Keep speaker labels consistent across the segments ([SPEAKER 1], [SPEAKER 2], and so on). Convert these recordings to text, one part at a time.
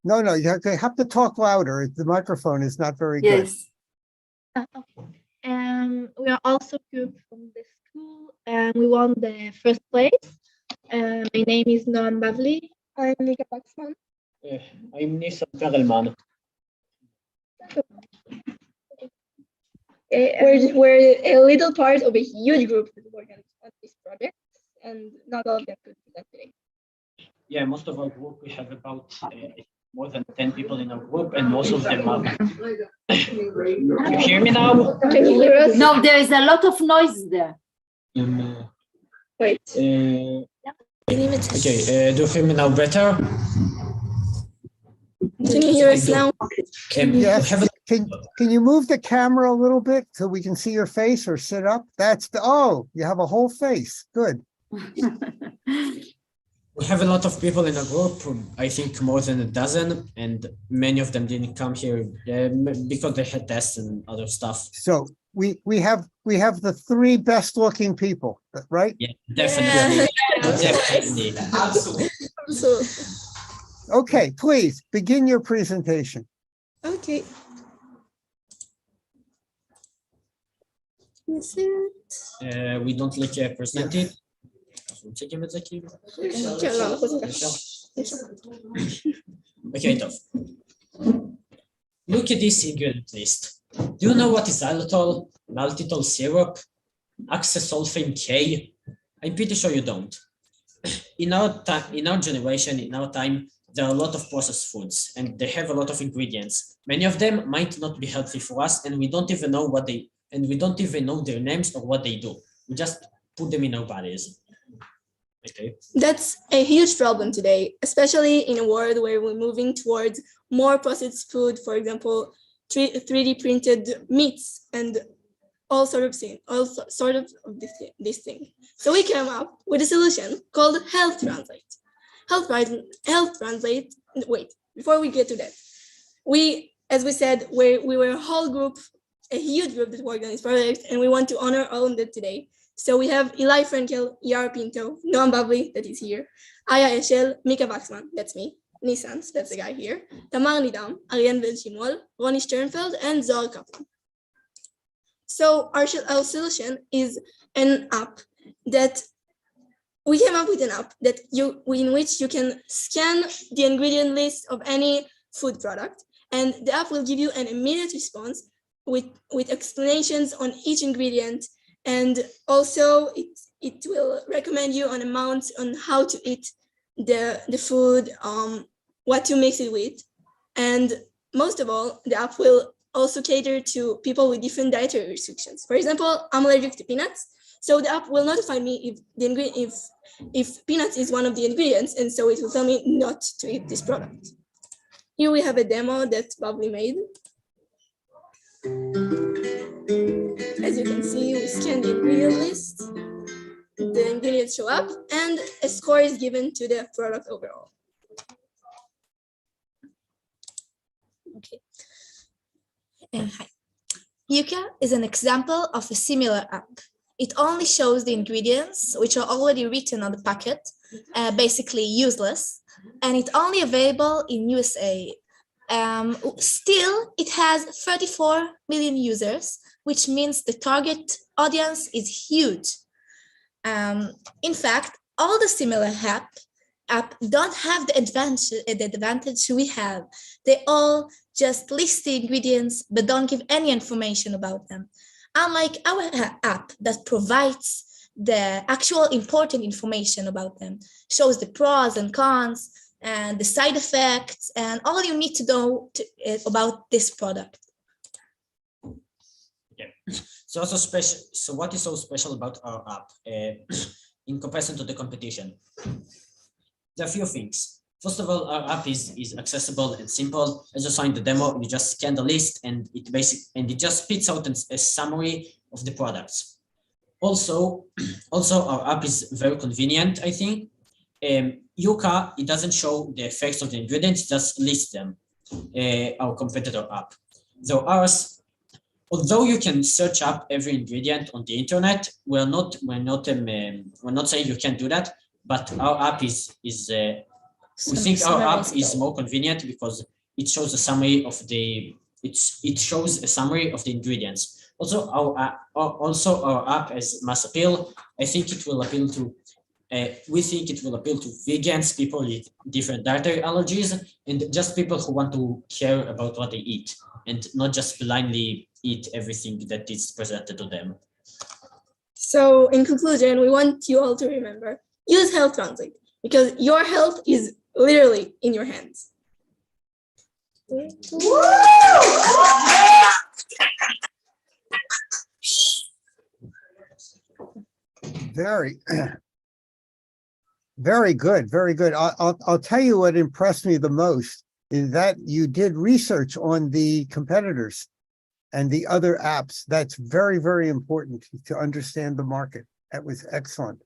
[SPEAKER 1] No, you have to talk louder. The microphone is not very good.
[SPEAKER 2] Yes. Okay. We are also group from the school, and we won the first place. My name is Noam Bavli.
[SPEAKER 3] I'm Mika Vaxman.
[SPEAKER 4] I'm Nisan Perelman.
[SPEAKER 3] We're a little part of a huge group that work on this project, and not all of them could be that today.
[SPEAKER 4] Yeah, most of our group, we have about more than 10 people in our group, and most of them are. You hear me now?
[SPEAKER 3] Can you hear us?
[SPEAKER 2] No, there is a lot of noise there.
[SPEAKER 3] Wait.
[SPEAKER 4] Okay, do you hear me now better?
[SPEAKER 3] Can you hear us now?
[SPEAKER 1] Yes. Can you move the camera a little bit so we can see your face, or sit up? You have a whole face. Good.
[SPEAKER 4] We have a lot of people in our group, I think more than a dozen, and many of them didn't come here because they had tests and other stuff.
[SPEAKER 1] So we have the three best looking people, right?
[SPEAKER 4] Yeah, definitely. Definitely.
[SPEAKER 3] So,
[SPEAKER 1] Okay, please begin your presentation.
[SPEAKER 3] okay. Is it?
[SPEAKER 4] We don't like present it. Okay, tough. Look at this ingredient list. Do you know what is xylitol, maltitol syrup, oxasulfame K? I'm pretty sure you don't. In our generation, in our time, there are a lot of processed foods, and they have a lot of ingredients. Many of them might not be healthy for us, and we don't even know their names or what they do. We just put them in our bodies. Okay.
[SPEAKER 3] That's a huge problem today, especially in a world where we're moving towards more processed food, for example, 3D printed meats and all sort of this thing. So we came up with a solution called Health Translate. Health Translate. Wait, before we get to that, as we said, we were a whole group, a huge group that worked on this project, and we want to honor all of them today. So we have Frankel, Iyar, Pinto, Noam Bavli, that is here, Eshel, Mika Vaxman, that's me, Nisan, that's the guy here, Tamar, Nidam, Ariel and Shimol, Ronnie Sternfeld, and Zohar Kaplan. So our solution is an app that we came up with in which you can scan the ingredient list of any food product, and the app will give you an immediate response with explanations on each ingredient. And also it will recommend you on amounts on how to eat the food, what to mix it with. And most of all, the app will also cater to people with different dietary restrictions. For example, I'm allergic to peanuts, so the app will notify me if peanuts is one of the ingredients, and so it will tell me not to eat this product. Here we have a demo that Bavli made. As you can see, we scan the ingredient list, the ingredients show up, and a score is given to the product overall.
[SPEAKER 5] Okay. Hi. Yuka is an example of a similar app. It only shows the ingredients, which are already written on the packet, basically useless, and it's only available in USA. Still, it has 34 million users, which means the target audience is huge. In fact, all the similar app don't have the advantage we have. They all just list the ingredients, but don't give any information about them. Unlike our app that provides the actual important information about them, shows the pros and cons, and the side effects, and all you need to know about this product.
[SPEAKER 4] Yeah. So what is so special about our app in comparison to the competition? There are a few things. First of all, our app is accessible and simple. As you saw in the demo, you just scan the list and it just spits out a summary of the products. Also, our app is very convenient, I think. Yuka, it doesn't show the effects of the ingredients, it just lists them, our competitor app. So ours, although you can search up every ingredient on the internet, we're not saying you can't do that, but our app is We think our app is more convenient because it shows a summary of the ingredients. Also, our app has mass appeal. I think it will appeal to. We think it will appeal to vegans, people with different dietary allergies, and just people who want to care about what they eat and not just blindly eat everything that is presented to them.
[SPEAKER 3] So in conclusion, we want you all to remember, use Health Translate because your health is literally in your hands.
[SPEAKER 1] Very, very good, very good. I'll tell you what impressed me the most is that you did research on the competitors and the other apps. That's very, very important to understand the market. That was excellent.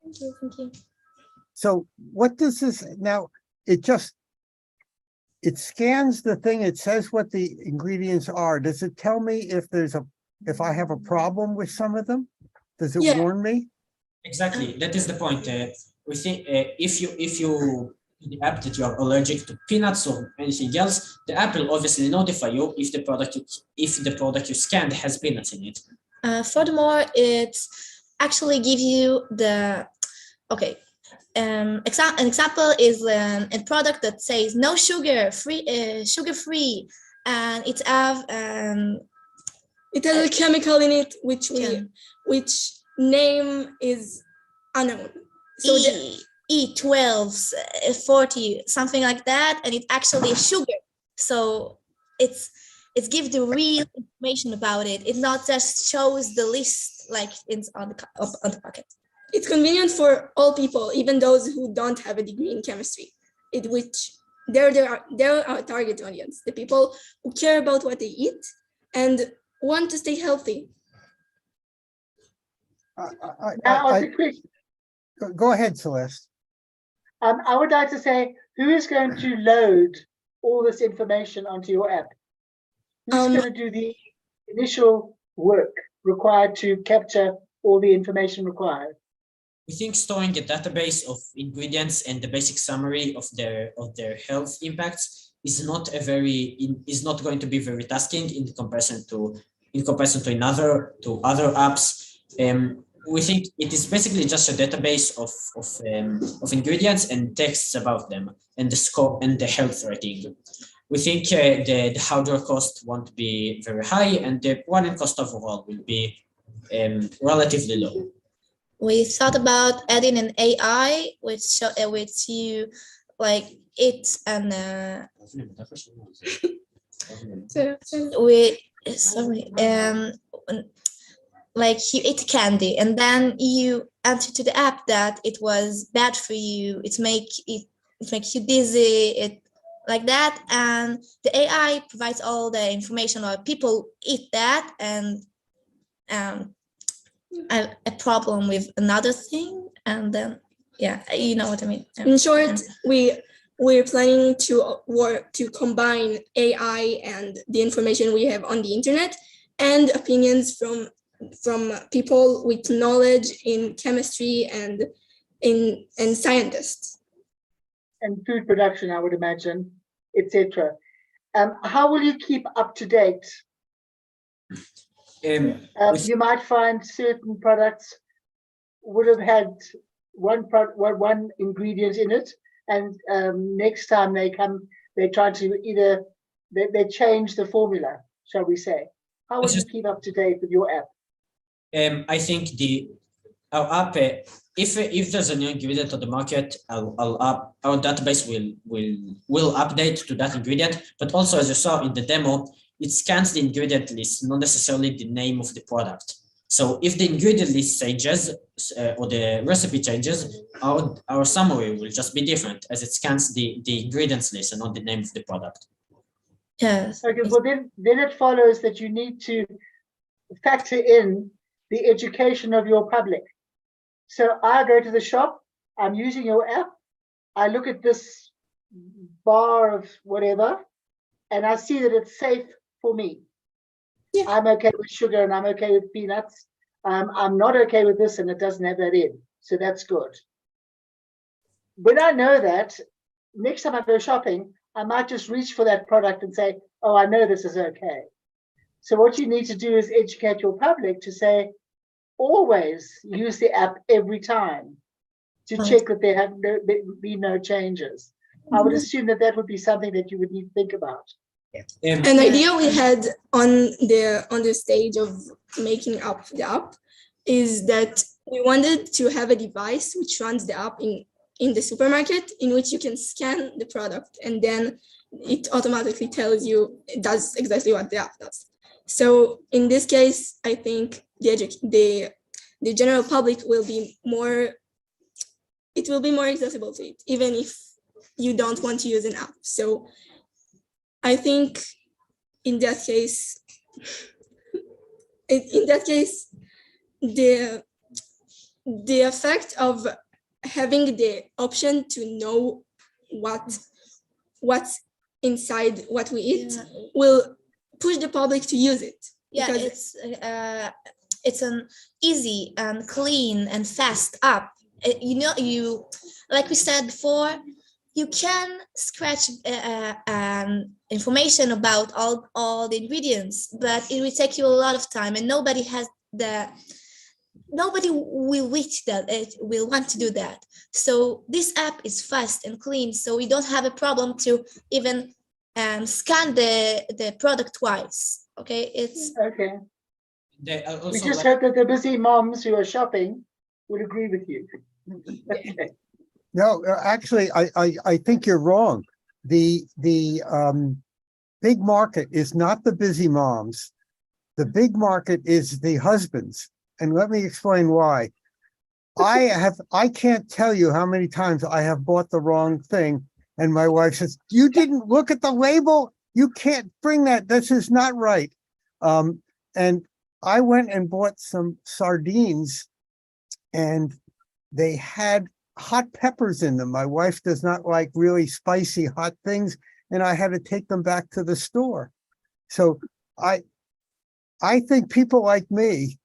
[SPEAKER 3] Thank you. Thank you.
[SPEAKER 1] So what does this now? It scans the thing. It says what the ingredients are. Does it tell me if I have a problem with some of them? Does it warn me?
[SPEAKER 4] Exactly. That is the point. We think if you the app that you are allergic to peanuts or anything else, the app will obviously notify you if the product you scanned has peanuts in it.
[SPEAKER 5] Furthermore, it actually gives you the an example is a product that says no sugar, sugar free, and it has
[SPEAKER 3] a chemical in it which name is unknown. So
[SPEAKER 5] E1240, something like that, and it's actually sugar. So it gives the real information about it. It not just shows the list like it's on the packet.
[SPEAKER 3] It's convenient for all people, even those who don't have a degree in chemistry. They're our target audience, the people who care about what they eat and want to stay healthy.
[SPEAKER 1] Go ahead, Celeste.
[SPEAKER 6] I would like to say, who is going to load all this information onto your app? Who's going to do the initial work required to capture all the information required?
[SPEAKER 4] We think storing a database of ingredients and the basic summary of their health impacts is not going to be very tasking in comparison to other apps. We think it is basically just a database of ingredients and texts about them and the scope and the health rating. We think the hardware cost won't be very high and the running cost overall will be relatively low.
[SPEAKER 5] We thought about adding an AI which you like it and like you eat candy and then you enter to the app that it was bad for you, it makes you dizzy, it like that, and the AI provides all the information about people eat that and a problem with another thing, and then you know what I mean.
[SPEAKER 3] In short, we're planning to work to combine AI and the information we have on the internet and opinions from people with knowledge in chemistry and scientists.
[SPEAKER 6] And food production, I would imagine, etc. How will you keep up to date? You might find certain products would have had one ingredient in it, and next time they come, they try to they change the formula, shall we say? How will you keep up to date with your app?
[SPEAKER 4] I think our app, if there's a new ingredient on the market, our database will update to that ingredient. But also, as you saw in the demo, it scans the ingredient list, not necessarily the name of the product. So if the ingredient list changes or the recipe changes, our summary will just be different as it scans the ingredients list and not the name of the product.
[SPEAKER 5] Yes.
[SPEAKER 6] Okay, well then it follows that you need to factor in the education of your public. So I go to the shop, I'm using your app, I look at this bar of whatever, and I see that it's safe for me. Yeah. I'm okay with sugar and I'm okay with peanuts. I'm not okay with this and it doesn't have that in. So that's good. When I know that, next time I go shopping, I might just reach for that product and say, oh, I know this is okay. So what you need to do is educate your public to say, always use the app every time to check that there be no changes. I would assume that would be something that you would need to think about.
[SPEAKER 3] An idea we had on the stage of making up the app is that we wanted to have a device which runs the app in the supermarket, in which you can scan the product and then it automatically tells you, it does exactly what the app does. So in this case, I think the general public will be more accessible to it, even if you don't want to use an app. So I think in that case, the effect of having the option to know what's inside what we eat will push the public to use it.
[SPEAKER 5] Yeah, it's an easy and clean and fast app. You like we said before, you can scratch information about all the ingredients, but it will take you a lot of time, and nobody will reach that. It will want to do that. So this app is fast and clean, so we don't have a problem to even scan the product twice. Okay, it's
[SPEAKER 6] okay. We just hope that the busy moms who are shopping would agree with you. Okay.
[SPEAKER 1] No, actually, I think you're wrong. The big market is not the busy moms. The big market is the husbands. And let me explain why. I can't tell you how many times I have bought the wrong thing. And my wife says, you didn't look at the label. You can't bring that. This is not right. And I went and bought some sardines and they had hot peppers in them. My wife does not like really spicy hot things, and I had to take them back to the store. So I think people like me,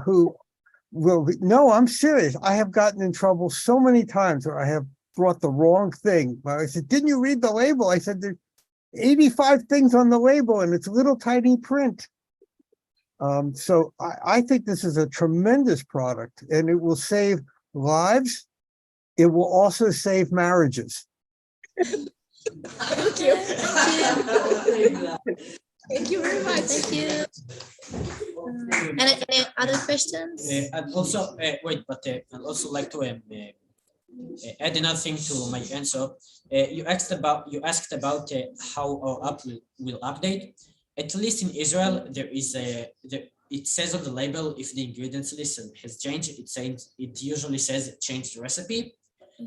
[SPEAKER 1] who will no, I'm serious. I have gotten in trouble so many times where I have brought the wrong thing. I said, didn't you read the label? I said, there's 85 things on the label and it's little tiny print. So I think this is a tremendous product, and it will save lives. It will also save marriages.
[SPEAKER 3] Thank you. Thank you very much.
[SPEAKER 5] Thank you. Any other questions?
[SPEAKER 4] I'd also I'd also like to add another thing to my answer. You asked about how our app will update. At least in Israel, there is it says on the label if the ingredients list has changed. It usually says change the recipe.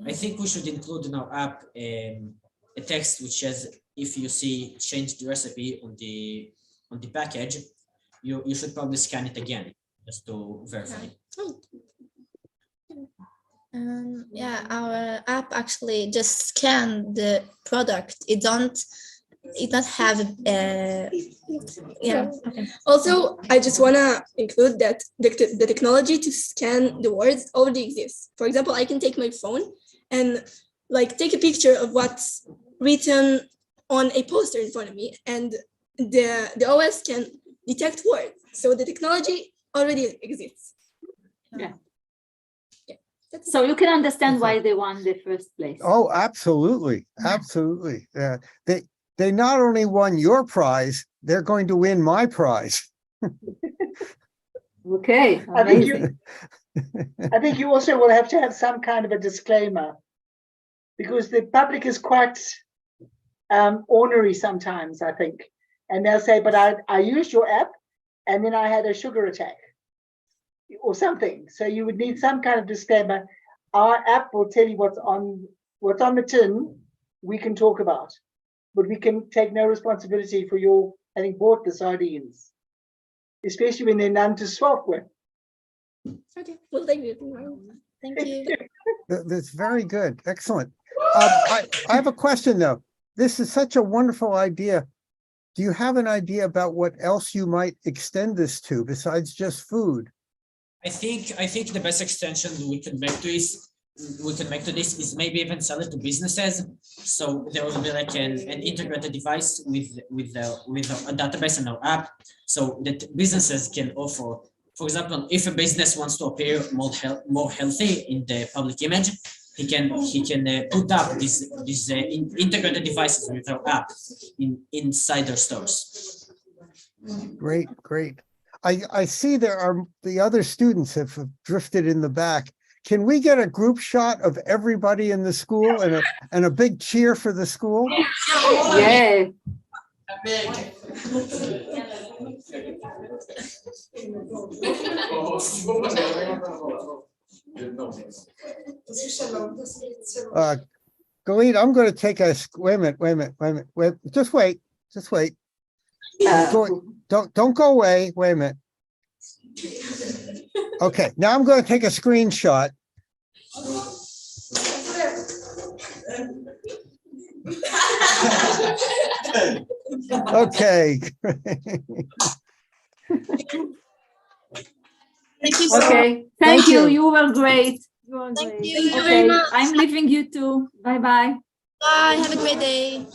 [SPEAKER 4] I think we should include in our app a text which says if you see change the recipe on the package, you should probably scan it again just to verify.
[SPEAKER 5] Yeah, our app actually just scan the product. It don't have yeah. Okay.
[SPEAKER 3] Also, I just want to include that the technology to scan the words already exists. For example, I can take my phone and take a picture of what's written on a poster in front of me, and the OS can detect words. So the technology already exists.
[SPEAKER 7] Yeah.
[SPEAKER 3] Yeah.
[SPEAKER 7] So you can understand why they won the first place.
[SPEAKER 1] Oh, absolutely. Absolutely. They not only won your prize, they're going to win my prize.
[SPEAKER 7] Okay,
[SPEAKER 6] I
[SPEAKER 7] amazing.
[SPEAKER 6] think you also will have to have some kind of a disclaimer, because the public is quite ornery sometimes, I think. And they'll say, but I used your app and then I had a sugar attack or something. So you would need some kind of disclaimer. Our app will tell you what's on the tin, we can talk about. But we can take no responsibility for your having bought the sardines, especially when they're none to swap with.
[SPEAKER 3] Okay, well, thank you.
[SPEAKER 5] Thank you.
[SPEAKER 1] That's very good. Excellent. I have a question, though. This is such a wonderful idea. Do you have an idea about what else you might extend this to besides just food?
[SPEAKER 4] I think the best extension we could make to is we can make to this is maybe even sell it to businesses. So there will be like an integrated device with a database and our app, so that businesses can offer. For example, if a business wants to appear more healthy in the public image, he can put up these integrated devices with our app inside their stores.
[SPEAKER 1] Great, great. I see there are the other students have drifted in the back. Can we get a group shot of everybody in the school and a big cheer for the school?
[SPEAKER 7] Yeah.
[SPEAKER 1] Galit, I'm going to take a wait a minute. Just wait. Don't go away. Wait a minute. Okay, now I'm going to take a screenshot. Okay.
[SPEAKER 5] Thank you so much.
[SPEAKER 7] Okay. Thank you. You were great. You were
[SPEAKER 5] Thank
[SPEAKER 7] great.
[SPEAKER 5] you. Thank you
[SPEAKER 7] Okay.
[SPEAKER 5] very much.
[SPEAKER 7] I'm leaving you too. Bye bye.
[SPEAKER 5] Bye. Have a great day.